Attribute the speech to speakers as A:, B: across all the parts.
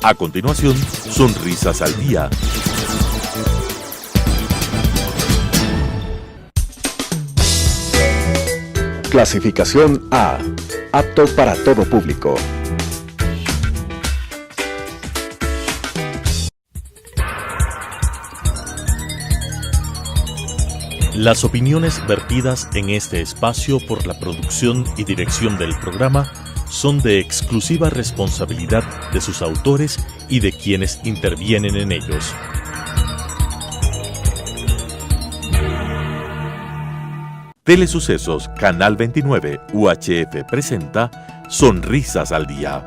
A: A continuación, Sonrisas al Día.
B: Clasificación A. Apto para todo público.
A: Las opiniones vertidas en este espacio por la producción y dirección del programa son de exclusiva responsabilidad de sus autores y de quienes intervienen en ellos. Telesucesos Canal 29 UHF presenta Sonrisas al Día.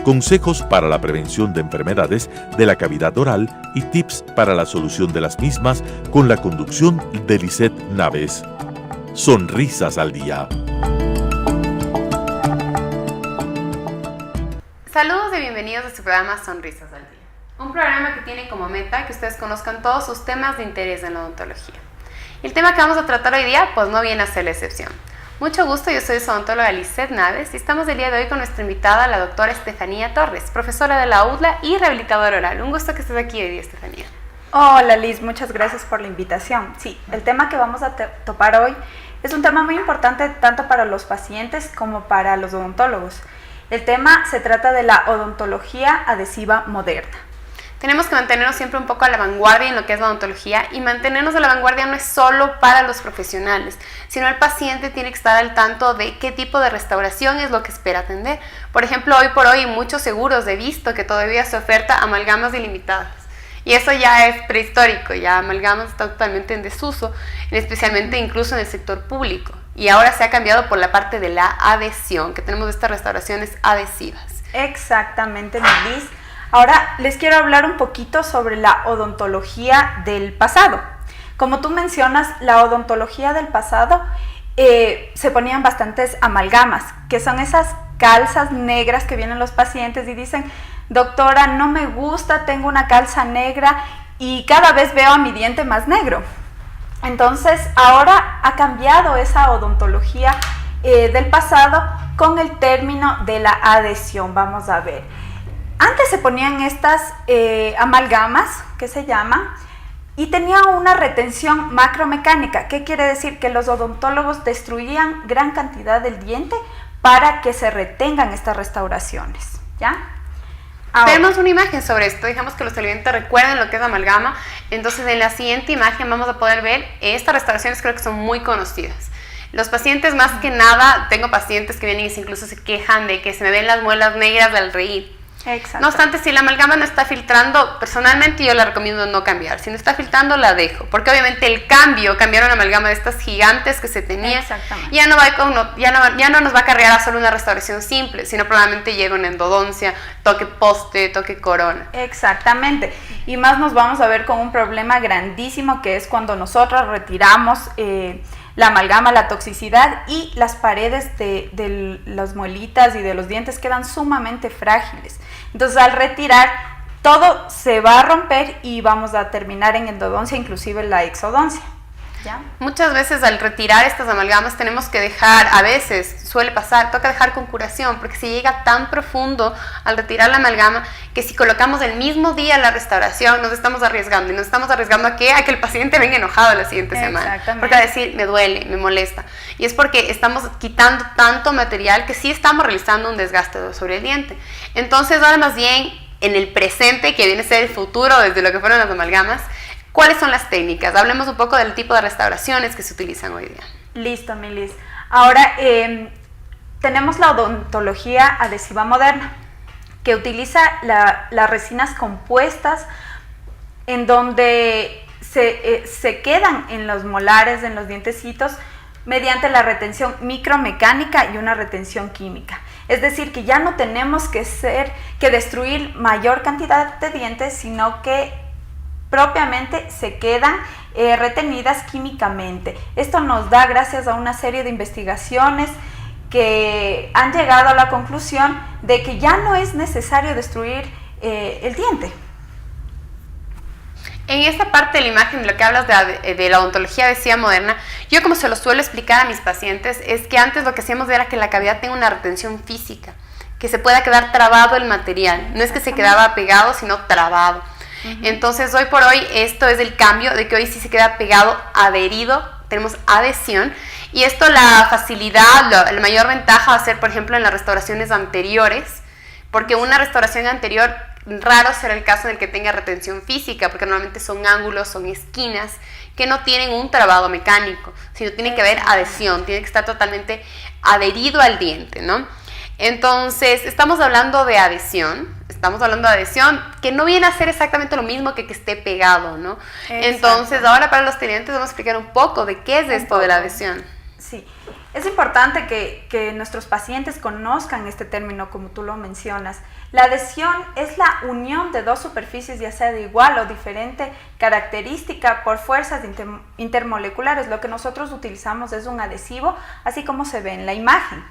A: Consejos para la prevención de enfermedades de la cavidad oral y tips para la solución de las mismas con la conducción de Lisette Naves. Sonrisas al Día.
C: Saludos y bienvenidos a su programa Sonrisas al Día. Un programa que tiene como meta que ustedes conozcan todos sus temas de interés en la odontología. Y el tema que vamos a tratar hoy día pues no viene a ser la excepción. Mucho gusto, yo soy su odontóloga Lisette Naves y estamos el día de hoy con nuestra invitada, la doctora Estefanía Torres, profesora de la UDLA y rehabilitadora oral. Un gusto que estés aquí hoy día, Estefanía.
D: Hola Liz, muchas gracias por la invitación. Sí, el tema que vamos a topar hoy es un tema muy importante tanto para los pacientes como para los odontólogos. El tema se trata de la odontología adhesiva moderna.
C: Tenemos que mantenernos siempre un poco a la vanguardia en lo que es la odontología, y mantenernos a la vanguardia no es solo para los profesionales, sino el paciente tiene que estar al tanto de qué tipo de restauración es lo que espera atender. Por ejemplo, hoy por hoy muchos seguros he visto que todavía se oferta amalgamas ilimitadas. Y eso ya es prehistórico, ya amalgamas está totalmente en desuso, especialmente incluso en el sector público. Y ahora se ha cambiado por la parte de la adhesión, que tenemos estas restauraciones adhesivas.
D: Exactamente, Liz. Ahora les quiero hablar un poquito sobre la odontología del pasado. Como tú mencionas, la odontología del pasado se ponían bastantes amalgamas, que son esas calzas negras que vienen los pacientes y dicen: doctora, no me gusta, tengo una calza negra y cada vez veo a mi diente más negro. Entonces, ahora ha cambiado esa odontología del pasado con el término de la adhesión. Vamos a ver. Antes se ponían estas amalgamas, que se llaman, y tenía una retención macromecánica. ¿Qué quiere decir? Que los odontólogos destruían gran cantidad del diente para que se retengan estas restauraciones, ¿ya?
C: Ahora, tenemos una imagen sobre esto, digamos que los televidentes recuerden lo que es amalgama. Entonces en la siguiente imagen vamos a poder ver estas restauraciones, creo que son muy conocidas. Los pacientes, más que nada, tengo pacientes que vienen y incluso se quejan de que se me ven las muelas negras al reír. No obstante, si la amalgama no está filtrando, personalmente yo la recomiendo no cambiar. Si no está filtrando, la dejo, porque obviamente cambiar una amalgama de estas gigantes que se tenía, ya no nos va a acarrear a solo una restauración simple, sino probablemente lleva una endodoncia, toque poste, toque corona.
D: Exactamente, y más nos vamos a ver con un problema grandísimo, que es cuando nosotros retiramos la amalgama, la toxicidad, y las paredes de las muelitas y de los dientes quedan sumamente frágiles. Entonces, al retirar, todo se va a romper y vamos a terminar en endodoncia, inclusive la exodoncia. ¿Ya?
C: Muchas veces al retirar estas amalgamas tenemos que dejar, a veces suele pasar, toca dejar con curación, porque se llega tan profundo al retirar la amalgama que si colocamos el mismo día la restauración nos estamos arriesgando, y nos estamos arriesgando ¿a qué? A que el paciente venga enojado la siguiente semana, porque va a decir me duele, me molesta, y es porque estamos quitando tanto material que sí estamos realizando un desgaste sobre el diente. Entonces ahora más bien en el presente, que viene a ser el futuro desde lo que fueron las amalgamas, ¿cuáles son las técnicas? Hablemos un poco del tipo de restauraciones que se utilizan hoy día.
D: Listo, mi Liz. Ahora tenemos la odontología adhesiva moderna, que utiliza las resinas compuestas, en donde se quedan en los molares, en los dientecitos, mediante la retención micromecánica y una retención química. Es decir, que ya no tenemos que destruir mayor cantidad de dientes, sino que propiamente se quedan retenidas químicamente. Esto nos da, gracias a una serie de investigaciones que han llegado a la conclusión de que ya no es necesario destruir el diente.
C: En esta parte de la imagen, de lo que hablas de la odontología adhesiva moderna, yo como se lo suelo explicar a mis pacientes, es que antes lo que hacíamos era que la cavidad tenga una retención física, que se pueda quedar trabado el material, no es que se quedaba pegado, sino trabado. Entonces, hoy por hoy, esto es el cambio, de que hoy sí se queda pegado, adherido, tenemos adhesión, y esto la facilidad, la mayor ventaja va a ser, por ejemplo, en las restauraciones anteriores, porque una restauración anterior, raro será el caso en el que tenga retención física, porque normalmente son ángulos, son esquinas, que no tienen un trabado mecánico, sino tiene que haber adhesión, tiene que estar totalmente adherido al diente, ¿no? Entonces, estamos hablando de adhesión, que no viene a ser exactamente lo mismo que esté pegado, ¿no? Exacto. Entonces, ahora para los televidentes vamos a explicar un poco de qué es esto de la adhesión.
D: Sí, es importante que nuestros pacientes conozcan este término, como tú lo mencionas. La adhesión es la unión de dos superficies, ya sea de igual o diferente característica por fuerzas intermoleculares. Lo que nosotros utilizamos es un adhesivo, así como se ve en la imagen.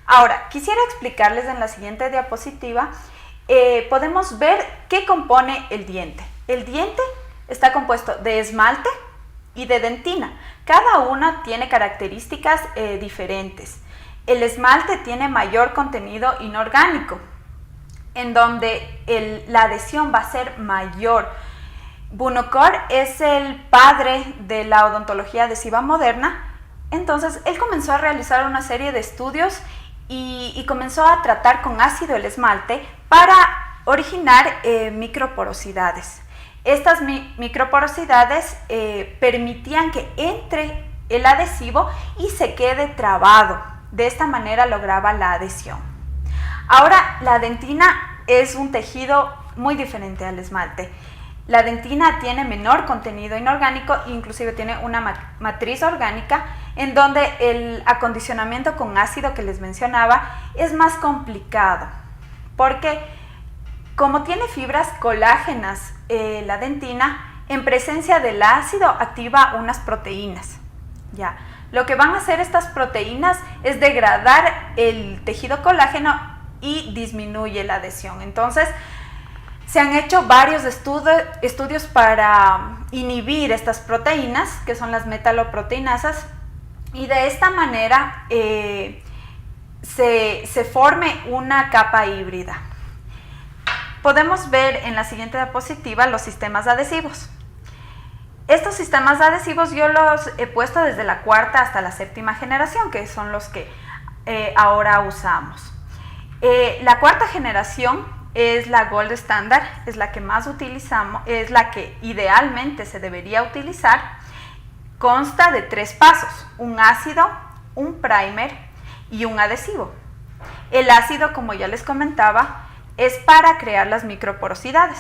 D: Ahora, quisiera explicarles en la siguiente diapositiva, podemos ver qué compone el diente. El diente está compuesto de esmalte y de dentina. Cada una tiene características diferentes. El esmalte tiene mayor contenido inorgánico, en donde la adhesión va a ser mayor. Bunocore es el padre de la odontología adhesiva moderna. Entonces, él comenzó a realizar una serie de estudios y comenzó a tratar con ácido el esmalte para originar microporosidades. Estas microporosidades permitían que entre el adhesivo y se quede trabado. De esta manera lograba la adhesión. Ahora, la dentina es un tejido muy diferente al esmalte. La dentina tiene menor contenido inorgánico, inclusive tiene una matriz orgánica, en donde el acondicionamiento con ácido que les mencionaba es más complicado, porque como tiene fibras colágenas, la dentina, en presencia del ácido activa unas proteínas. Ya. Lo que van a hacer estas proteínas es degradar el tejido colágeno y disminuye la adhesión. Entonces, se han hecho varios estudios para inhibir estas proteínas, que son las metaloproteinasas, y de esta manera se forme una capa híbrida. Podemos ver en la siguiente diapositiva los sistemas adhesivos. Estos sistemas adhesivos yo los he puesto desde la 4ª hasta la 7ª generación, que son los que ahora usamos. La 4ª generación es la gold standard, es la que más utilizamos, es la que idealmente se debería utilizar. Consta de 3 pasos: un ácido, un primer y un adhesivo. El ácido, como ya les comentaba, es para crear las microporosidades.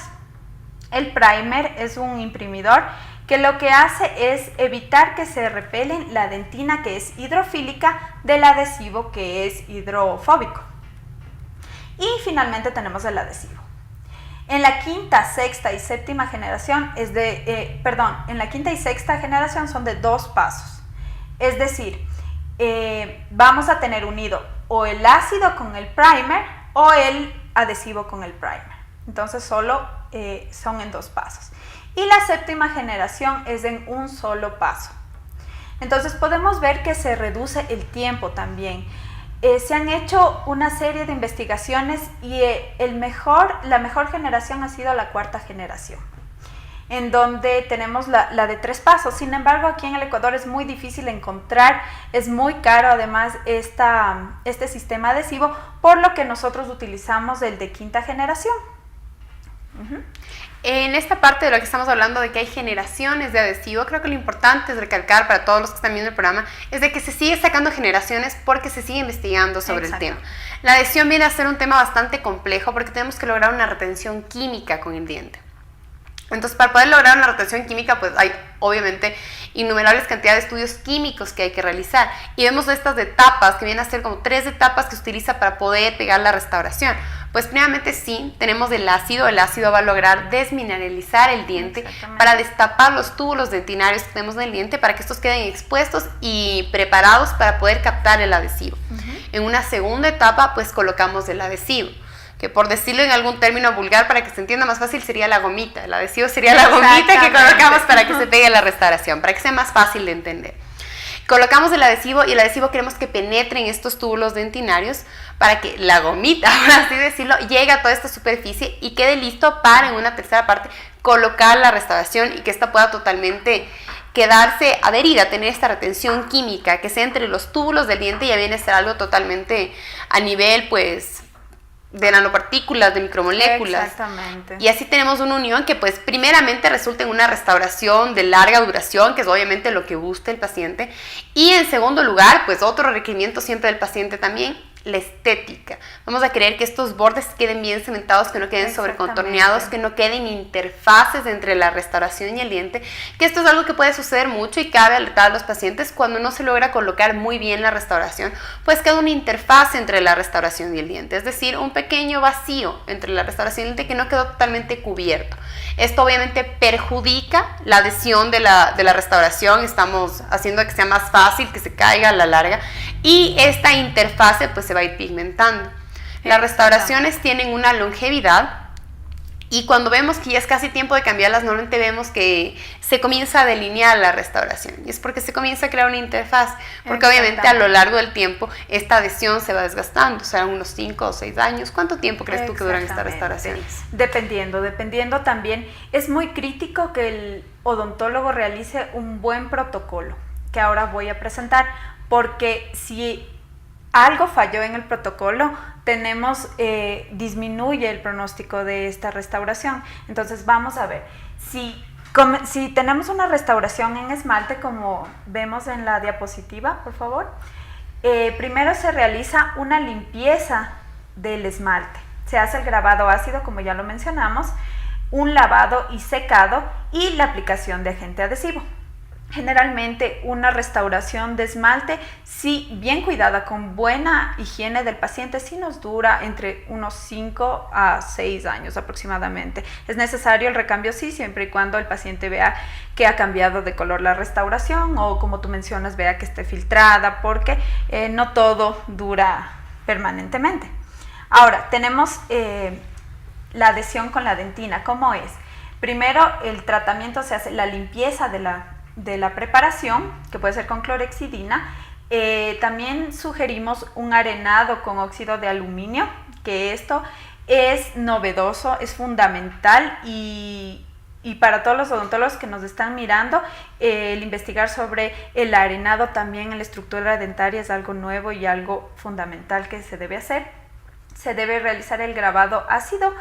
D: El primer es un imprimidor que lo que hace es evitar que se repelen la dentina, que es hidrofílica, del adhesivo, que es hidrofóbico. Y finalmente tenemos el adhesivo. En la 5ª, 6ª y 7ª generación en la 5ª y 6ª generación son de 2 pasos. Es decir, vamos a tener unido o el ácido con el primer o el adhesivo con el primer. Entonces solo son en 2 pasos. Y la 7ª generación es en un solo paso. Entonces podemos ver que se reduce el tiempo también. Se han hecho una serie de investigaciones y la mejor generación ha sido la 4ª generación, en donde tenemos la de 3 pasos. Sin embargo, aquí en el Ecuador es muy difícil encontrar, es muy caro además este sistema adhesivo, por lo que nosotros utilizamos el de 5ª generación.
C: En esta parte de lo que estamos hablando de que hay generaciones de adhesivo, creo que lo importante es recalcar para todos los que están viendo el programa es de que se sigue sacando generaciones porque se sigue investigando sobre el tema. La adhesión viene a ser un tema bastante complejo porque tenemos que lograr una retención química con el diente. Entonces, para poder lograr una retención química, pues hay obviamente innumerables cantidades de estudios químicos que hay que realizar. Y vemos estas etapas, que vienen a ser como 3 etapas que se utiliza para poder pegar la restauración. Pues primeramente sí, tenemos el ácido va a lograr desmineralizar el diente para destapar los túbulos dentinarios que tenemos en el diente para que estos queden expuestos y preparados para poder captar el adhesivo. En una segunda etapa, pues colocamos el adhesivo. que por decirlo en algún término vulgar para que se entienda más fácil sería la gomita. El adhesivo sería la gomita que colocamos para que se pegue a la restauración, para que sea más fácil de entender. Colocamos el adhesivo y el adhesivo queremos que penetre en estos túbulos dentinarios para que la gomita, por así decirlo, llegue a toda esta superficie y quede listo para en una tercera parte colocar la restauración y que esta pueda totalmente quedarse adherida, tener esta retención química, que sea entre los túbulos del diente, ya viene a ser algo totalmente a nivel pues de nanopartículas, de micromoléculas.
D: Exactamente.
C: Y así tenemos una unión que pues primeramente resulta en una restauración de larga duración, que es obviamente lo que busca el paciente. Y en segundo lugar, pues otro requerimiento siempre del paciente también, la estética. Vamos a querer que estos bordes queden bien cementados, que no queden sobrecontorneados, que no queden interfaces entre la restauración y el diente, que esto es algo que puede suceder mucho y cabe alertar a los pacientes cuando no se logra colocar muy bien la restauración, pues queda una interfaz entre la restauración y el diente, es decir, un pequeño vacío entre la restauración y el diente que no quedó totalmente cubierto. Esto obviamente perjudica la adhesión de la restauración, estamos haciendo que sea más fácil, que se caiga a la larga, y esta interfase pues se va a ir pigmentando. Las restauraciones tienen una longevidad y cuando vemos que ya es casi tiempo de cambiarlas, normalmente vemos que se comienza a delinear la restauración y es porque se comienza a crear una interfaz, porque obviamente a lo largo del tiempo esta adhesión se va desgastando, o sea, unos 5 o 6 años. ¿Cuánto tiempo crees tú que duran estas restauraciones?
D: Dependiendo también. Es muy crítico que el odontólogo realice un buen protocolo, que ahora voy a presentar, porque si algo falló en el protocolo, disminuye el pronóstico de esta restauración. Entonces vamos a ver, si tenemos una restauración en esmalte, como vemos en la diapositiva, por favor, primero se realiza una limpieza del esmalte, se hace el grabado ácido, como ya lo mencionamos, un lavado y secado y la aplicación de agente adhesivo. Generalmente una restauración de esmalte, sí, bien cuidada, con buena higiene del paciente, sí nos dura entre unos 5 a 6 años aproximadamente. Es necesario el recambio, sí, siempre y cuando el paciente vea que ha cambiado de color la restauración o, como tú mencionas, vea que esté filtrada, porque no todo dura permanentemente. Ahora, tenemos la adhesión con la dentina. ¿Cómo es? Primero, el tratamiento se hace, la limpieza de la preparación, que puede ser con clorexidina. También sugerimos un arenado con óxido de aluminio, que esto es novedoso, es fundamental y para todos los odontólogos que nos están mirando, el investigar sobre el arenado también en la estructura dentaria es algo nuevo y algo fundamental que se debe hacer. Se debe realizar el grabado ácido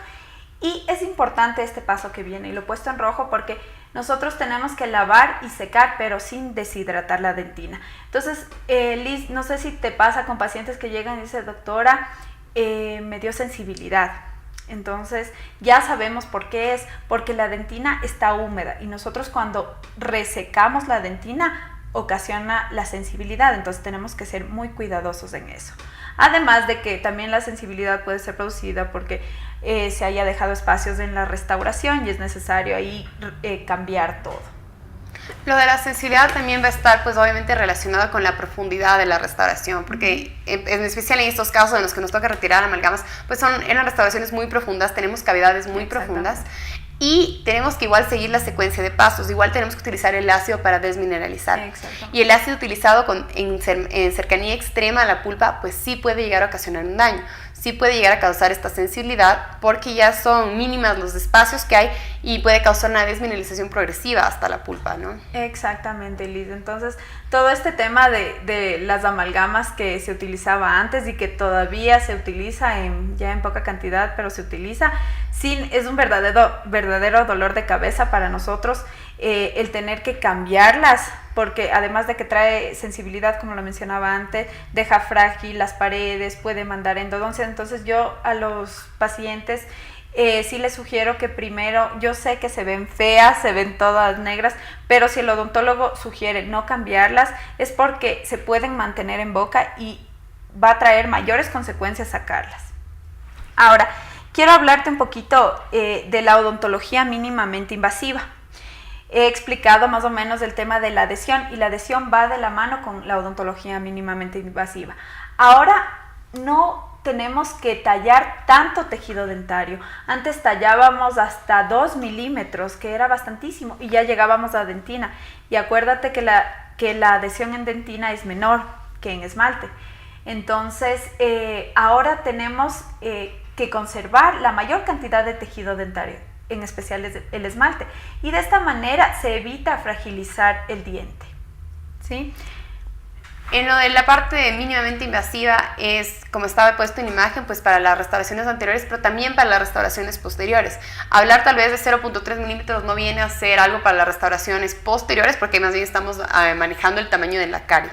D: y es importante este paso que viene, y lo he puesto en rojo porque nosotros tenemos que lavar y secar, pero sin deshidratar la dentina. Entonces, Liz, no sé si te pasa con pacientes que llegan y dicen, doctora, me dio sensibilidad. Entonces, ya sabemos por qué es, porque la dentina está húmeda y nosotros cuando resecamos la dentina ocasiona la sensibilidad, entonces tenemos que ser muy cuidadosos en eso. Además de que también la sensibilidad puede ser producida porque se haya dejado espacios en la restauración y es necesario ahí cambiar todo.
C: Lo de la sensibilidad también va a estar pues obviamente relacionado con la profundidad de la restauración, porque en especial en estos casos en los que nos toca retirar amalgamas, pues eran restauraciones muy profundas, tenemos cavidades muy profundas y tenemos que igual seguir la secuencia de pasos, igual tenemos que utilizar el ácido para desmineralizar. Y el ácido utilizado en cercanía extrema a la pulpa pues sí puede llegar a ocasionar un daño, sí puede llegar a causar esta sensibilidad porque ya son mínimas los espacios que hay y puede causar una desmineralización progresiva hasta la pulpa, ¿no?
D: Exactamente, Liz. Entonces, todo este tema de las amalgamas que se utilizaba antes y que todavía se utiliza ya en poca cantidad, pero se utiliza, sí, es un verdadero dolor de cabeza para nosotros el tener que cambiarlas, porque además de que trae sensibilidad, como lo mencionaba antes, deja frágil las paredes, puede mandar endodoncia. Entonces yo a los pacientes sí les sugiero que primero, yo sé que se ven feas, se ven todas negras, pero si el odontólogo sugiere no cambiarlas, es porque se pueden mantener en boca y va a traer mayores consecuencias sacarlas. Ahora, quiero hablarte un poquito de la odontología mínimamente invasiva. He explicado más o menos el tema de la adhesión y la adhesión va de la mano con la odontología mínimamente invasiva. Ahora, no tenemos que tallar tanto tejido dentario. Antes tallábamos hasta 2 milímetros, que era bastantísimo, y ya llegábamos a dentina. Y acuérdate que la adhesión en dentina es menor que en esmalte. Entonces, ahora tenemos que conservar la mayor cantidad de tejido dentario, en especial el esmalte. Y de esta manera se evita fragilizar el diente, ¿sí?
C: En lo de la parte mínimamente invasiva es, como estaba puesto en imagen, pues para las restauraciones anteriores, pero también para las restauraciones posteriores. Hablar tal vez de 0.3 milímetros no viene a ser algo para las restauraciones posteriores, porque más bien estamos manejando el tamaño de la carie.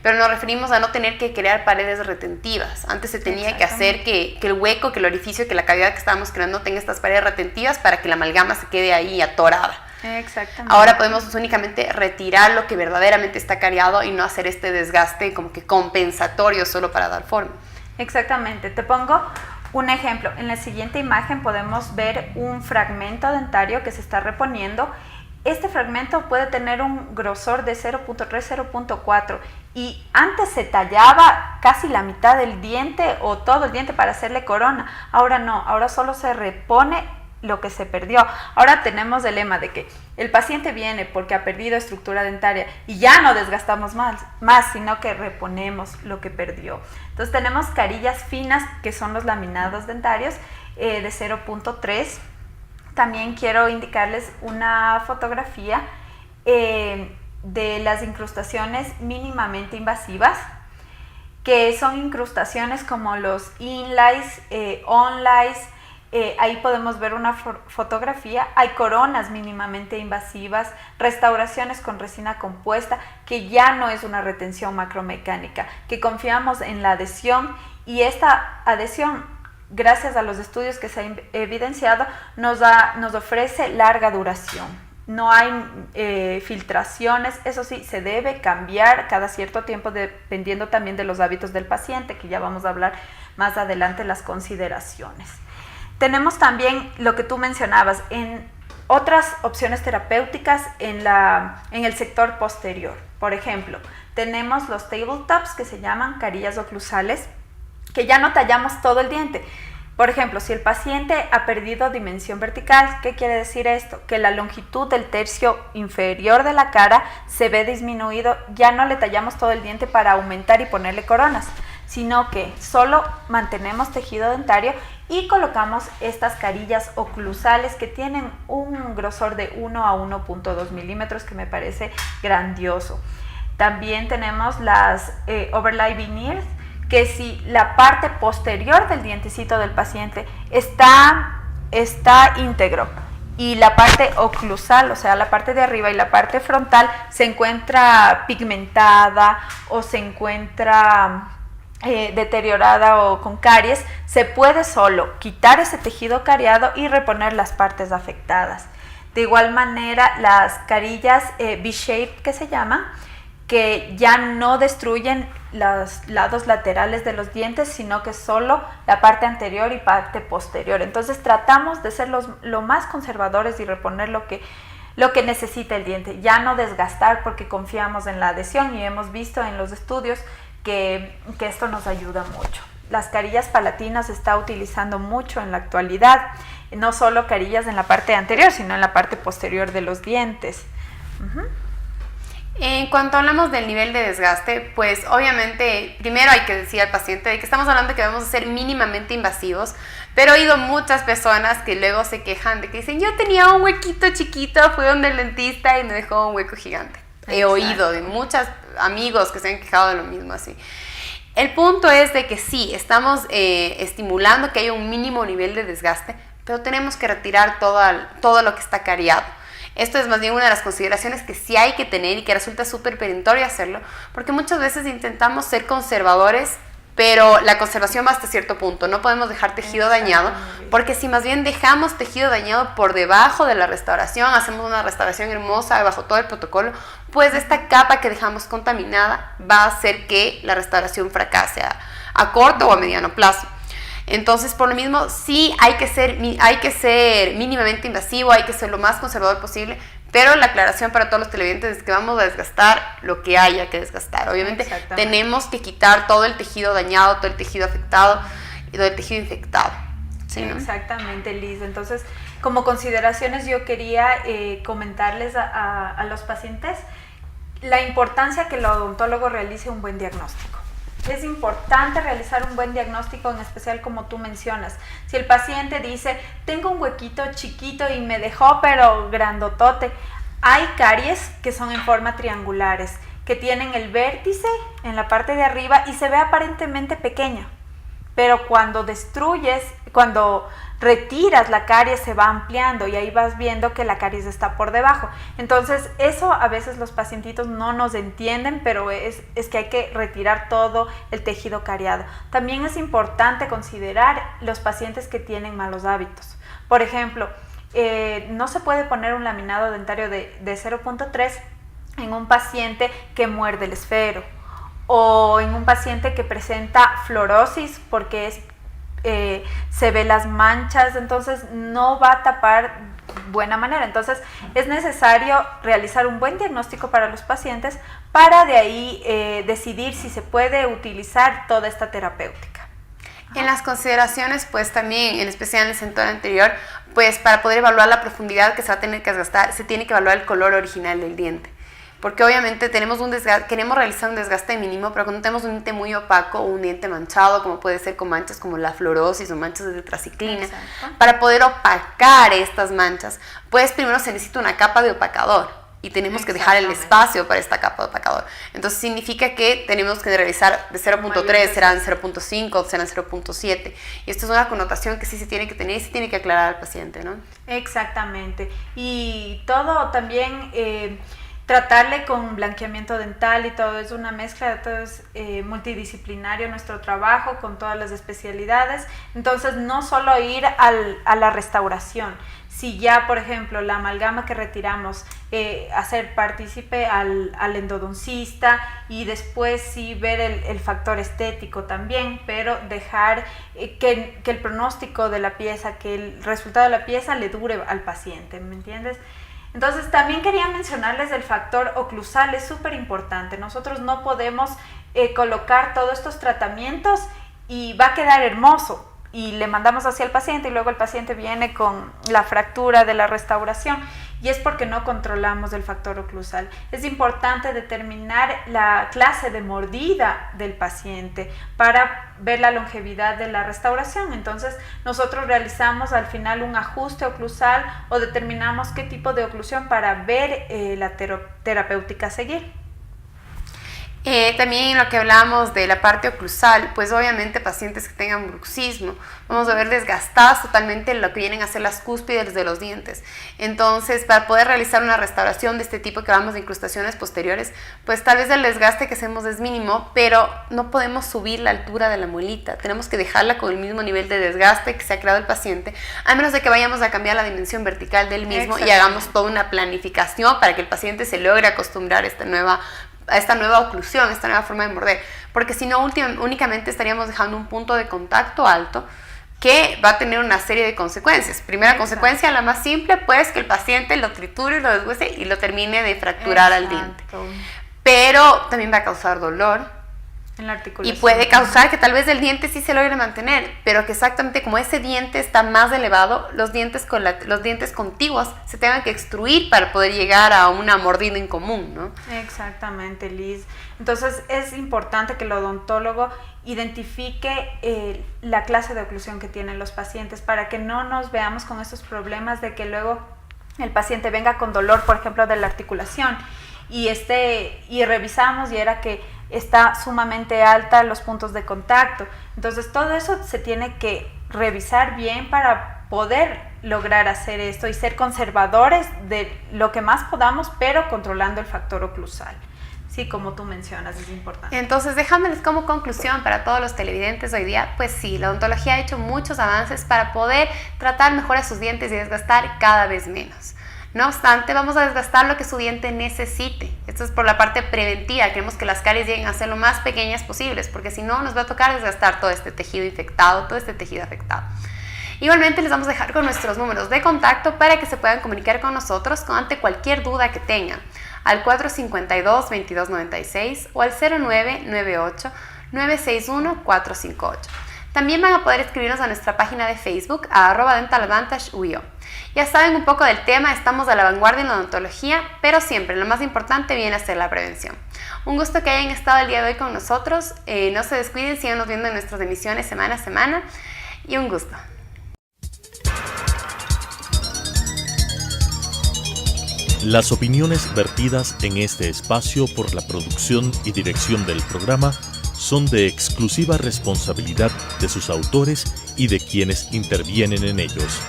C: Pero nos referimos a no tener que crear paredes retentivas. Antes se tenía que hacer que el hueco, que el orificio, que la cavidad que estábamos creando tenga estas paredes retentivas para que la amalgama se quede ahí atorada.
D: Exactamente.
C: Ahora podemos únicamente retirar lo que verdaderamente está cariado y no hacer este desgaste como que compensatorio solo para dar forma.
D: Exactamente. Te pongo un ejemplo. En la siguiente imagen podemos ver un fragmento dentario que se está reponiendo. Este fragmento puede tener un grosor de 0.3, 0.4 y antes se tallaba casi la mitad del diente o todo el diente para hacerle corona. Ahora no, ahora solo se repone lo que se perdió. Ahora tenemos el lema de que el paciente viene porque ha perdido estructura dentaria y ya no desgastamos más, sino que reponemos lo que perdió. Entonces tenemos carillas finas que son los laminados dentarios de 0.3. También quiero indicarles una fotografía de las incrustaciones mínimamente invasivas, que son incrustaciones como los inlays, onlays. Ahí podemos ver una fotografía. Hay coronas mínimamente invasivas, restauraciones con resina compuesta, que ya no es una retención macromecánica, que confiamos en la adhesión, y esta adhesión, gracias a los estudios que se ha evidenciado, nos ofrece larga duración. No hay filtraciones. Eso sí, se debe cambiar cada cierto tiempo dependiendo también de los hábitos del paciente, que ya vamos a hablar más adelante las consideraciones. Tenemos también lo que tú mencionabas, en otras opciones terapéuticas en el sector posterior. Por ejemplo, tenemos los tabletops, que se llaman carillas oclusales, que ya no tallamos todo el diente. Por ejemplo, si el paciente ha perdido dimensión vertical, ¿qué quiere decir esto? Que la longitud del tercio inferior de la cara se ve disminuido. Ya no le tallamos todo el diente para aumentar y ponerle coronas, sino que solo mantenemos tejido dentario y colocamos estas carillas oclusales que tienen un grosor de 1 a 1.2 milímetros, que me parece grandioso. También tenemos las overlay veneers, que si la parte posterior del dientecito del paciente está íntegro y la parte oclusal, o sea, la parte de arriba y la parte frontal, se encuentra pigmentada o se encuentra deteriorada o con caries, se puede solo quitar ese tejido cariado y reponer las partes afectadas. De igual manera, las carillas V-shape, que se llaman, que ya no destruyen los lados laterales de los dientes, sino que solo la parte anterior y parte posterior. Entonces tratamos de ser lo más conservadores y reponer lo que necesita el diente, ya no desgastar, porque confiamos en la adhesión y hemos visto en los estudios que esto nos ayuda mucho. Las carillas palatinas se está utilizando mucho en la actualidad, no solo carillas en la parte anterior, sino en la parte posterior de los dientes.
C: En cuanto hablamos del nivel de desgaste, pues obviamente primero hay que decir al paciente de que estamos hablando de que debemos ser mínimamente invasivos, pero he oído muchas personas que luego se quejan de que dicen: yo tenía un huequito chiquito, fui donde el dentista y me dejó un hueco gigante. He oído de muchos amigos que se han quejado de lo mismo así. El punto es de que sí, estamos estimulando que haya un mínimo nivel de desgaste, pero tenemos que retirar todo lo que está cariado. Esto es más bien una de las consideraciones que sí hay que tener y que resulta súper perentorio hacerlo, porque muchas veces intentamos ser conservadores, pero la conservación va hasta cierto punto. No podemos dejar tejido dañado, porque si más bien dejamos tejido dañado por debajo de la restauración, hacemos una restauración hermosa bajo todo el protocolo, pues esta capa que dejamos contaminada va a hacer que la restauración fracase a corto o a mediano plazo. Entonces, por lo mismo, sí hay que ser mínimamente invasivo, hay que ser lo más conservador posible, pero la aclaración para todos los televidentes es que vamos a desgastar lo que haya que desgastar. Obviamente tenemos que quitar todo el tejido dañado, todo el tejido afectado, del tejido infectado. ¿Sí, no?
D: Exactamente, Liz. Entonces, como consideraciones yo quería comentarles a los pacientes la importancia que el odontólogo realice un buen diagnóstico. Es importante realizar un buen diagnóstico, en especial como tú mencionas. Si el paciente dice, tengo un huequito chiquito y me dejó pero grandotote, hay caries que son en forma triangulares, que tienen el vértice en la parte de arriba y se ve aparentemente pequeño. Pero cuando retiras la caries se va ampliando y ahí vas viendo que la caries está por debajo. Entonces eso a veces los pacientitos no nos entienden, pero es que hay que retirar todo el tejido cariado. También es importante considerar los pacientes que tienen malos hábitos. Por ejemplo, no se puede poner un laminado dentario de 0.3 en un paciente que muerde el esfero, o en un paciente que presenta fluorosis porque se ve las manchas, entonces no va a tapar buena manera. Entonces es necesario realizar un buen diagnóstico para los pacientes para de ahí decidir si se puede utilizar toda esta terapéutica.
C: En las consideraciones, pues también, en especial en el sector anterior, pues para poder evaluar la profundidad que se va a tener que desgastar, se tiene que evaluar el color original del diente. Porque obviamente queremos realizar un desgaste mínimo, pero cuando tenemos un diente muy opaco o un diente manchado, como puede ser con manchas como la fluorosis o manchas de tetraciclina, para poder opacar estas manchas, pues primero se necesita una capa de opacador y tenemos que dejar el espacio para esta capa de opacador. Entonces significa que tenemos que realizar de 0.3, serán 0.5, serán 0.7. Y esto es una connotación que sí se tiene que tener y se tiene que aclarar al paciente, ¿no?
D: Exactamente. Y todo también... tratarle con blanqueamiento dental y todo es una mezcla, todo es multidisciplinario nuestro trabajo con todas las especialidades. Entonces no solo ir a la restauración, si ya por ejemplo la amalgama que retiramos, hacer partícipe al endodoncista y después sí ver el factor estético también, pero dejar que el pronóstico de la pieza, que el resultado de la pieza le dure al paciente, ¿me entiendes? Entonces también quería mencionarles el factor oclusal, es súper importante. Nosotros no podemos colocar todos estos tratamientos y va a quedar hermoso y le mandamos hacia el paciente y luego el paciente viene con la fractura de la restauración y es porque no controlamos el factor oclusal. Es importante determinar la clase de mordida del paciente para ver la longevidad de la restauración. Entonces nosotros realizamos al final un ajuste oclusal o determinamos qué tipo de oclusión para ver la terapéutica a seguir.
C: También lo que hablamos de la parte oclusal, pues obviamente pacientes que tengan bruxismo, vamos a ver desgastadas totalmente lo que vienen a ser las cúspides de los dientes. Entonces, para poder realizar una restauración de este tipo que hablamos de incrustaciones posteriores, pues tal vez el desgaste que hacemos es mínimo, pero no podemos subir la altura de la muelita. Tenemos que dejarla con el mismo nivel de desgaste que se ha creado el paciente, a menos de que vayamos a cambiar la dimensión vertical del mismo y hagamos toda una planificación para que el paciente se logre acostumbrar a esta nueva oclusión, esta nueva forma de morder, porque si no únicamente estaríamos dejando un punto de contacto alto que va a tener una serie de consecuencias. Primera consecuencia, la más simple, pues que el paciente lo triture, lo deshuese y lo termine de fracturar al diente. Pero también va a causar dolor. En la articulación. Y puede causar que tal vez el diente sí se logre mantener, pero que exactamente como ese diente está más elevado, los dientes contiguos se tengan que extruir para poder llegar a una mordida en común, ¿no?
D: Exactamente, Liz. Entonces es importante que el odontólogo identifique la clase de oclusión que tienen los pacientes para que no nos veamos con estos problemas de que luego el paciente venga con dolor, por ejemplo, de la articulación y revisamos y era que está sumamente alta los puntos de contacto. Entonces todo eso se tiene que revisar bien para poder lograr hacer esto y ser conservadores de lo que más podamos, pero controlando el factor oclusal. Sí, como tú mencionas, es importante.
C: Entonces, dejándoles como conclusión para todos los televidentes hoy día, pues sí, la odontología ha hecho muchos avances para poder tratar mejor a sus dientes y desgastar cada vez menos. No obstante, vamos a desgastar lo que su diente necesite. Esto es por la parte preventiva. Queremos que las caries lleguen a ser lo más pequeñas posibles, porque si no, nos va a tocar desgastar todo este tejido infectado, todo este tejido afectado. Igualmente, les vamos a dejar con nuestros números de contacto para que se puedan comunicar con nosotros ante cualquier duda que tengan. Al 452-2296 o al 0998-961-458. También van a poder escribirnos a nuestra página de Facebook, a @DentalAdvantage.uyo. Ya saben un poco del tema, estamos a la vanguardia en la odontología, pero siempre lo más importante viene a ser la prevención. Un gusto que hayan estado el día de hoy con nosotros. No se descuiden, síganos viendo en nuestras emisiones semana a semana. Y un gusto.
A: Las opiniones vertidas en este espacio por la producción y dirección del programa son de exclusiva responsabilidad de sus autores y de quienes intervienen en ellos.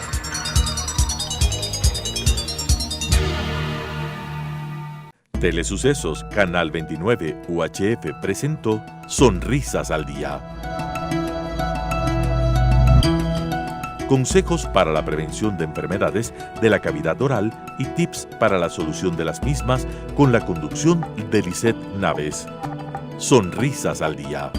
A: Telesucesos Canal 29 UHF presentó Sonrisas al Día. Consejos para la prevención de enfermedades de la cavidad oral y tips para la solución de las mismas con la conducción de Lisette Naves. Sonrisas al Día.